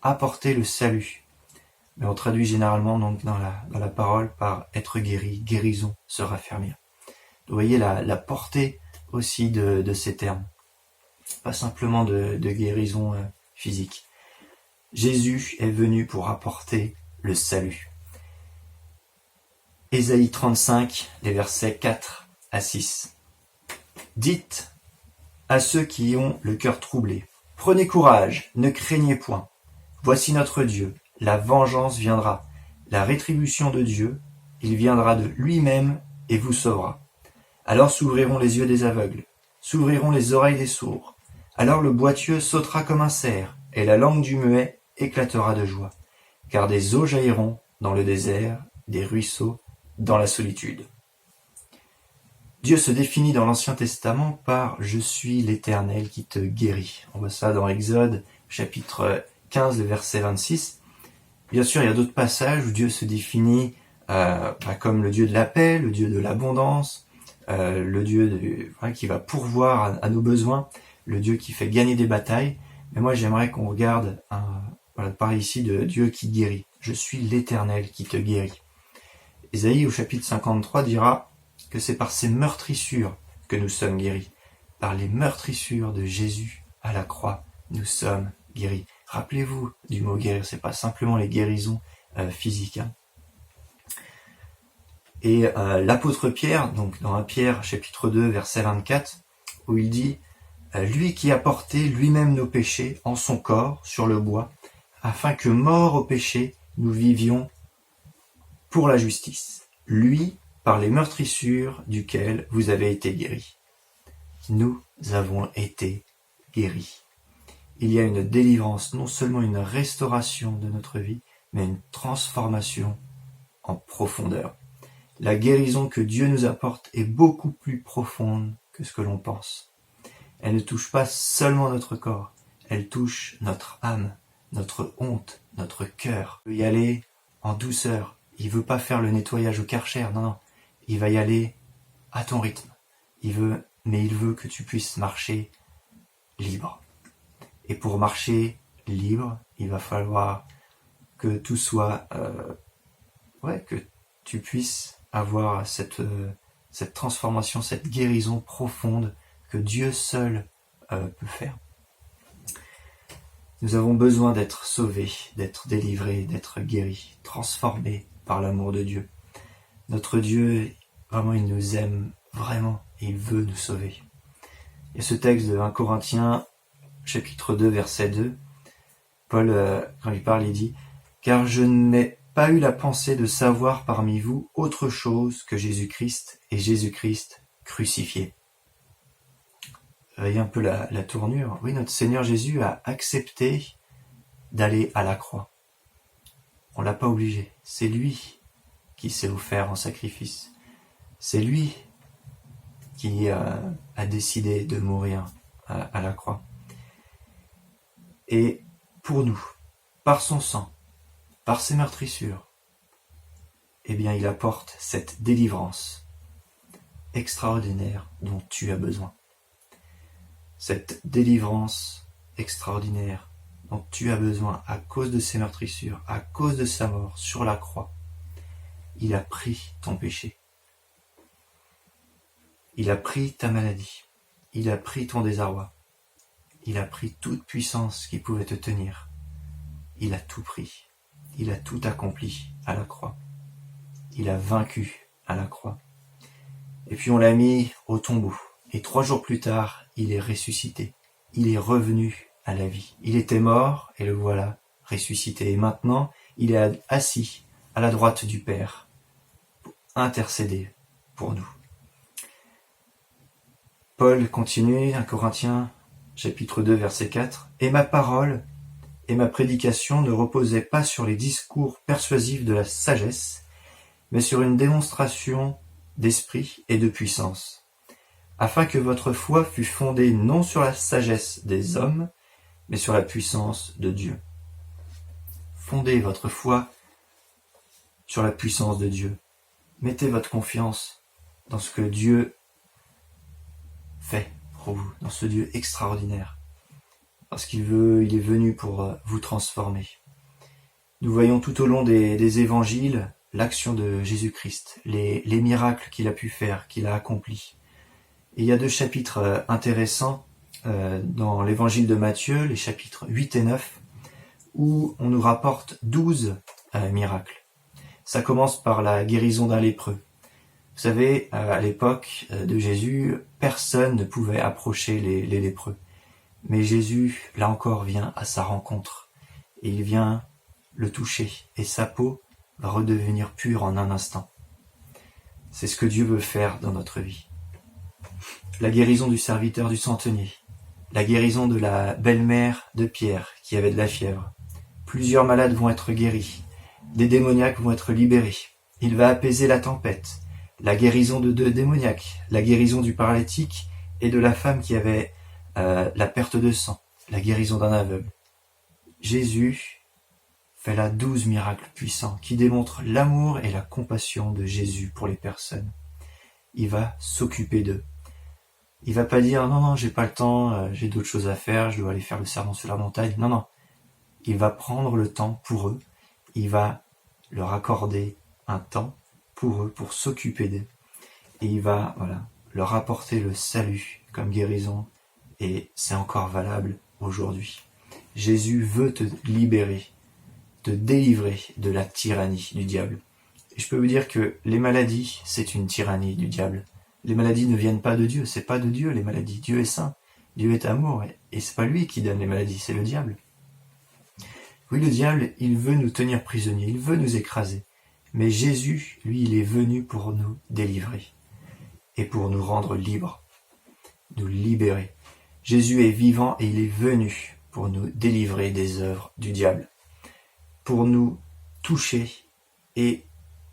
Apporter le salut. Mais on traduit généralement donc dans la parole par être guéri, guérison, se raffermir. Vous voyez la portée aussi de ces termes. Pas simplement de guérison physique. Jésus est venu pour apporter le salut. Ésaïe 35, les versets 4 à 6. Dites à ceux qui ont le cœur troublé, prenez courage, ne craignez point. Voici notre Dieu, la vengeance viendra, la rétribution de Dieu, il viendra de lui-même et vous sauvera. Alors s'ouvriront les yeux des aveugles, s'ouvriront les oreilles des sourds. Alors le boiteux sautera comme un cerf, et la langue du muet éclatera de joie. Car des eaux jailliront dans le désert, des ruisseaux dans la solitude. Dieu se définit dans l'Ancien Testament par « Je suis l'Éternel qui te guérit ». On voit ça dans Exode, chapitre 15, le verset 26. Bien sûr, il y a d'autres passages où Dieu se définit comme le Dieu de la paix, le Dieu de l'abondance, le Dieu qui va pourvoir à nos besoins, le Dieu qui fait gagner des batailles. Mais moi, j'aimerais qu'on regarde parler ici de Dieu qui guérit. « Je suis l'Éternel qui te guérit ». Ésaïe au chapitre 53 dira que c'est par ces meurtrissures que nous sommes guéris. Par les meurtrissures de Jésus à la croix, nous sommes guéris. Rappelez-vous du mot guérir, c'est pas simplement les guérisons physiques. Et l'apôtre Pierre, donc dans 1 Pierre chapitre 2 verset 24, où il dit « Lui qui a porté lui-même nos péchés en son corps sur le bois, afin que morts au péché, nous vivions pour la justice. Lui, par les meurtrissures duquel vous avez été guéris. » Nous avons été guéris. Il y a une délivrance, non seulement une restauration de notre vie, mais une transformation en profondeur. La guérison que Dieu nous apporte est beaucoup plus profonde que ce que l'on pense. Elle ne touche pas seulement notre corps, elle touche notre âme, notre honte, notre cœur. Il veut y aller en douceur. Il veut pas faire le nettoyage au Karcher, non. Il va y aller à ton rythme. Il veut que tu puisses marcher libre. Et pour marcher libre, il va falloir que tout soit, que tu puisses avoir cette transformation, cette guérison profonde que Dieu seul peut faire. Nous avons besoin d'être sauvés, d'être délivrés, d'être guéris, transformés par l'amour de Dieu. Notre Dieu, vraiment, il nous aime vraiment et il veut nous sauver. Il y a ce texte de 1 Corinthiens, chapitre 2, verset 2. Paul, quand il parle, il dit « Car je n'ai pas eu la pensée de savoir parmi vous autre chose que Jésus-Christ et Jésus-Christ crucifié. » Vous voyez un peu la tournure. Oui, notre Seigneur Jésus a accepté d'aller à la croix. On l'a pas obligé. C'est lui qui s'est offert en sacrifice. C'est lui qui a décidé de mourir à la croix. Et pour nous, par son sang, par ses meurtrissures, eh bien, il apporte cette délivrance extraordinaire dont tu as besoin. Cette délivrance extraordinaire dont tu as besoin à cause de ses meurtrissures, à cause de sa mort sur la croix. Il a pris ton péché. Il a pris ta maladie. Il a pris ton désarroi. Il a pris toute puissance qui pouvait te tenir. Il a tout pris. Il a tout accompli à la croix. Il a vaincu à la croix. Et puis on l'a mis au tombeau. Et 3 jours plus tard, il est ressuscité. Il est revenu à la vie. Il était mort et le voilà ressuscité. Et maintenant, il est assis à la droite du Père pour intercéder pour nous. Paul continue, 1 Corinthiens, chapitre 2, verset 4. « Et ma parole et ma prédication ne reposaient pas sur les discours persuasifs de la sagesse, mais sur une démonstration d'esprit et de puissance, afin que votre foi fût fondée non sur la sagesse des hommes, mais sur la puissance de Dieu. » Fondez votre foi sur la puissance de Dieu. Mettez votre confiance dans ce que Dieu fait pour vous, dans ce Dieu extraordinaire, parce il est venu pour vous transformer. Nous voyons tout au long des évangiles l'action de Jésus-Christ, les miracles qu'il a pu faire, qu'il a accomplis. Et il y a 2 chapitres intéressants dans l'évangile de Matthieu, les chapitres 8 et 9, où on nous rapporte 12 miracles. Ça commence par la guérison d'un lépreux. Vous savez, à l'époque de Jésus, personne ne pouvait approcher les lépreux. Mais Jésus, là encore, vient à sa rencontre. Et il vient le toucher. Et sa peau va redevenir pure en un instant. C'est ce que Dieu veut faire dans notre vie. La guérison du serviteur du centenier. La guérison de la belle-mère de Pierre, qui avait de la fièvre. Plusieurs malades vont être guéris. Des démoniaques vont être libérés. Il va apaiser la tempête. La guérison de 2 démoniaques, la guérison du paralytique et de la femme qui avait la perte de sang, la guérison d'un aveugle. Jésus fait là 12 miracles puissants qui démontrent l'amour et la compassion de Jésus pour les personnes. Il va s'occuper d'eux. Il va pas dire « Non, j'ai pas le temps, j'ai d'autres choses à faire, je dois aller faire le sermon sur la montagne. » Non. Il va prendre le temps pour eux. Il va leur accorder un temps pour eux, pour s'occuper d'eux. Et il va leur apporter le salut comme guérison. Et c'est encore valable aujourd'hui. Jésus veut te libérer, te délivrer de la tyrannie du diable. Et je peux vous dire que les maladies, c'est une tyrannie du diable. Les maladies ne viennent pas de Dieu, c'est pas de Dieu les maladies. Dieu est saint, Dieu est amour, et c'est pas lui qui donne les maladies, c'est le diable. Oui, le diable, il veut nous tenir prisonniers, il veut nous écraser. Mais Jésus, lui, il est venu pour nous délivrer et pour nous rendre libres, nous libérer. Jésus est vivant et il est venu pour nous délivrer des œuvres du diable, pour nous toucher, et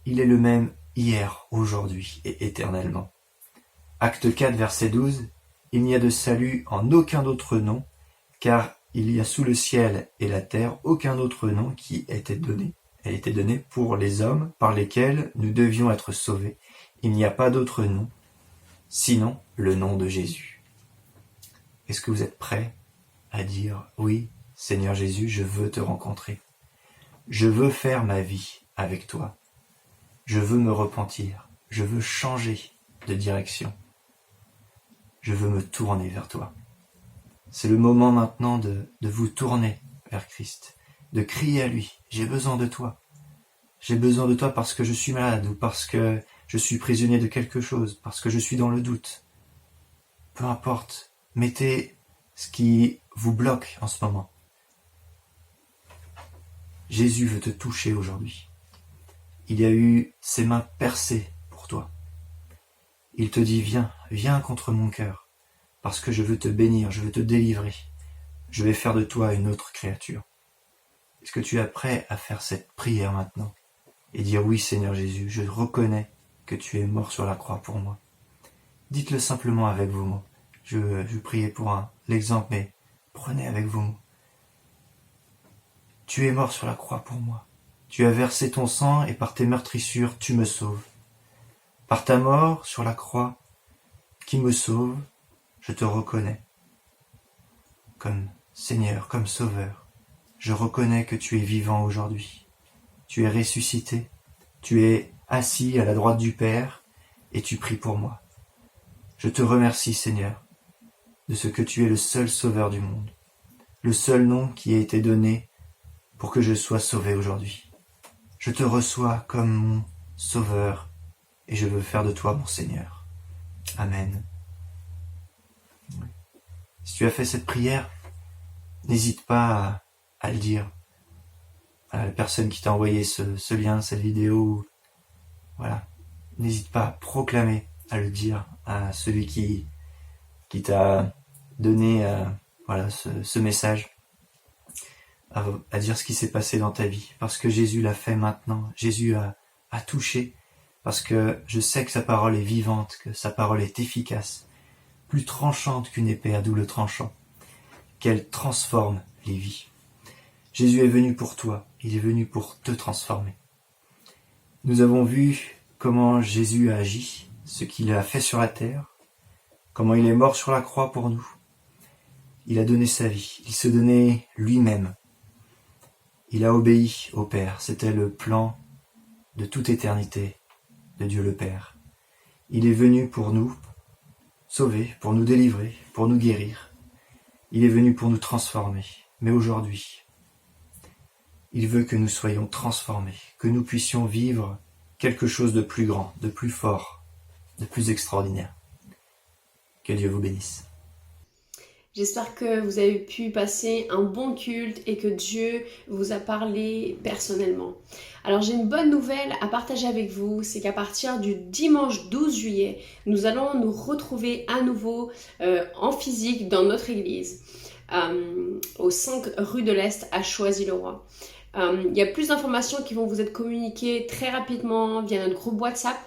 il est le même hier, aujourd'hui et éternellement. Acte 4, verset 12, « Il n'y a de salut en aucun autre nom, car il y a sous le ciel et la terre aucun autre nom qui ait été donné. Elle était donnée pour les hommes par lesquels nous devions être sauvés. Il n'y a pas d'autre nom, sinon le nom de Jésus. » Est-ce que vous êtes prêts à dire « Oui, Seigneur Jésus, je veux te rencontrer. Je veux faire ma vie avec toi. Je veux me repentir. Je veux changer de direction. Je veux me tourner vers toi. » C'est le moment maintenant de vous tourner vers Christ, de crier à lui, « J'ai besoin de toi. j'ai besoin de toi parce que je suis malade ou parce que je suis prisonnier de quelque chose, parce que je suis dans le doute. Peu importe, mettez ce qui vous bloque en ce moment. Jésus veut te toucher aujourd'hui. Il y a eu ses mains percées pour toi. Il te dit, viens contre mon cœur, parce que je veux te bénir, je veux te délivrer. Je vais faire de toi une autre créature. Est-ce que tu es prêt à faire cette prière maintenant et dire, oui Seigneur Jésus, je reconnais que tu es mort sur la croix pour moi. Dites-le simplement avec vos mots. Je priais pour l'exemple, mais prenez avec vos mots. Tu es mort sur la croix pour moi. Tu as versé ton sang et par tes meurtrissures, tu me sauves. Par ta mort sur la croix, qui me sauve, je te reconnais. Comme Seigneur, comme Sauveur, je reconnais que tu es vivant aujourd'hui. Tu es ressuscité, tu es assis à la droite du Père et tu pries pour moi. Je te remercie, Seigneur, de ce que tu es le seul Sauveur du monde, le seul nom qui a été donné pour que je sois sauvé aujourd'hui. Je te reçois comme mon Sauveur et je veux faire de toi mon Seigneur. Amen. Si tu as fait cette prière, n'hésite pas à le dire à la personne qui t'a envoyé ce lien, cette vidéo. Voilà. N'hésite pas à proclamer, à le dire à celui qui t'a donné ce message, à dire ce qui s'est passé dans ta vie. Parce que Jésus l'a fait maintenant. Jésus a touché. Parce que je sais que sa parole est vivante, que sa parole est efficace, plus tranchante qu'une épée à double tranchant, qu'elle transforme les vies. Jésus est venu pour toi, il est venu pour te transformer. Nous avons vu comment Jésus a agi, ce qu'il a fait sur la terre, comment il est mort sur la croix pour nous. Il a donné sa vie, il se donnait lui-même. Il a obéi au Père, c'était le plan de toute éternité de Dieu le Père. Il est venu pour nous sauver, pour nous délivrer, pour nous guérir. Il est venu pour nous transformer. Mais aujourd'hui, il veut que nous soyons transformés, que nous puissions vivre quelque chose de plus grand, de plus fort, de plus extraordinaire. Que Dieu vous bénisse. J'espère que vous avez pu passer un bon culte et que Dieu vous a parlé personnellement. Alors j'ai une bonne nouvelle à partager avec vous, c'est qu'à partir du dimanche 12 juillet, nous allons nous retrouver à nouveau en physique dans notre église, au 5 rue de l'Est à Choisy-le-Roi. Il y a plus d'informations qui vont vous être communiquées très rapidement via notre groupe WhatsApp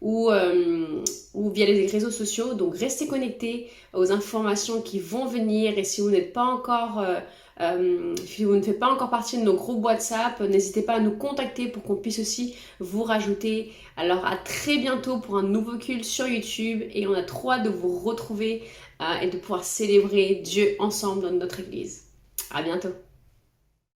ou via les réseaux sociaux. Donc restez connectés aux informations qui vont venir et si vous n'êtes pas encore si vous ne faites pas encore partie de nos groupes WhatsApp, n'hésitez pas à nous contacter pour qu'on puisse aussi vous rajouter. Alors à très bientôt pour un nouveau culte sur YouTube et on a trop hâte de vous retrouver et de pouvoir célébrer Dieu ensemble dans notre église. À bientôt.